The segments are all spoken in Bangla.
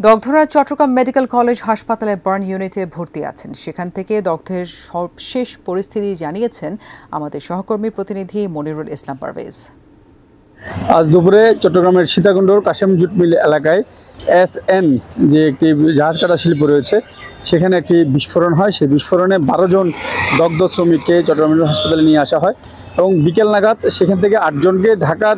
দগ্ধরা চট্টগ্রাম মেডিকেল কলেজ হাসপাতালে বার্ন ইউনিটে ভর্তি আছেন। সেখান থেকে দগ্ধের সর্বশেষ পরিস্থিতি জানিয়েছেন আমাদের সহকর্মী প্রতিনিধি মনিরুল ইসলাম পারভেজ। আজ দুপুরে চট্টগ্রামের সীতাকুণ্ডর কাশেম জুট মিল এলাকায় SN যে একটি জাহাজ কাটা শিল্প রয়েছে সেখানে একটি বিস্ফোরণ হয়। সেই বিস্ফোরণে 12 জন দগ্ধ শ্রমিককে চট্টগ্রাম মেডিকেল হাসপাতালে নিয়ে আসা হয় এবং বিকেল নাগাদ সেখান থেকে 8 জনকে ঢাকার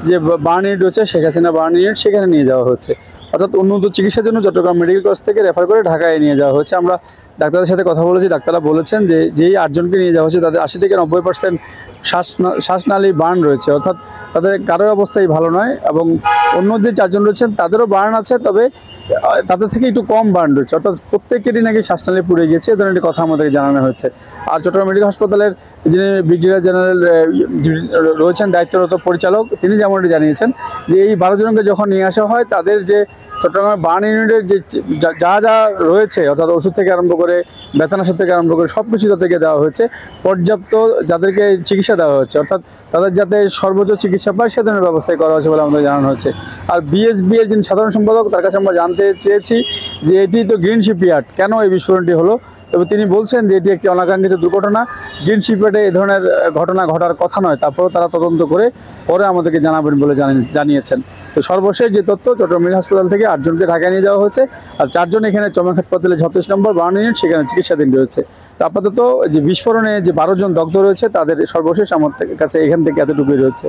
যে বার্ন ইউনিট রয়েছে শেখ হাসিনা বার্ন ইউনিট সেখানে নিয়ে যাওয়া হচ্ছে, অর্থাৎ উন্নত চিকিৎসার জন্য চট্টগ্রাম মেডিকেল কলেজ থেকে রেফার করে ঢাকায় নিয়ে যাওয়া হচ্ছে। আমরা ডাক্তারদের সাথে কথা বলেছি, ডাক্তাররা বলেছেন যে যেই 8 জনকে নিয়ে যাওয়া হচ্ছে তাদের 80 থেকে 90% শ্বাসনালী বার্ন রয়েছে, অর্থাৎ তাদের কারোর অবস্থাই ভালো নয় এবং অন্য যে 4 জন রয়েছেন তাদেরও বার্ন আছে, তবে তাদের থেকে একটু কম বার্ন রয়েছে, অর্থাৎ প্রত্যেকেরই নাকি শ্বাসনালী পুড়ে গিয়েছে, এ ধরনের একটি কথা আমাদেরকে জানানো হয়েছে। আর চট্টগ্রাম মেডিকেল হাসপাতালের যিনি ব্রিগেডিয়ার জেনারেল রয়েছেন দায়িত্বরত পরিচালক, তিনি যেমনটি জানিয়েছেন যে এই 12 জনকে যখন নিয়ে আসা হয় তাদের যে চট্টগ্রামের বার্ন ইউনিটের যে যা রয়েছে, অর্থাৎ ওষুধ থেকে আরম্ভ করে বেতনাশাদ থেকে আরম্ভ করে সব কিছু তাদেরকে দেওয়া হয়েছে, পর্যাপ্ত যাদেরকে চিকিৎসা দেওয়া হচ্ছে, অর্থাৎ তাদের যাতে সর্বোচ্চ চিকিৎসা পায় সে ধরনের ব্যবস্থাই করা হয়েছে বলে আমাদের জানানো হয়েছে। আর BSB এর যিনি সাধারণ সম্পাদক তার কাছে আমরা জানতে চেয়েছি যে এটি তো গ্রিন শিপইয়ার্ড, কেন এই বিস্ফোরণটি হলো, তবে তিনি বলছেন যে এটি একটি অনাকাঙ্ক্ষিত দুর্ঘটনা, গ্রিন শিপইয়ার্ডে এই ধরনের ঘটনা ঘটার কথা নয়, তারপরেও তারা তদন্ত করে পরে আমাদেরকে জানাবেন বলে জানিয়েছেন। তো সর্বশেষ যে তথ্য, চট্টগ্রাম মেডিকেল হাসপাতাল থেকে 8 জনকে ঢাকায় নিয়ে যাওয়া হয়েছে আর 4 জন এখানে চমেক হাসপাতালে 36 নম্বর বার্ন ইউনিট সেখানে চিকিৎসাধীন রয়েছে। তো আপাতত যে বিস্ফোরণে যে 12 জন দগ্ধ রয়েছে তাদের সর্বশেষ আমার কাছে এখান থেকে এতটুকুই রয়েছে।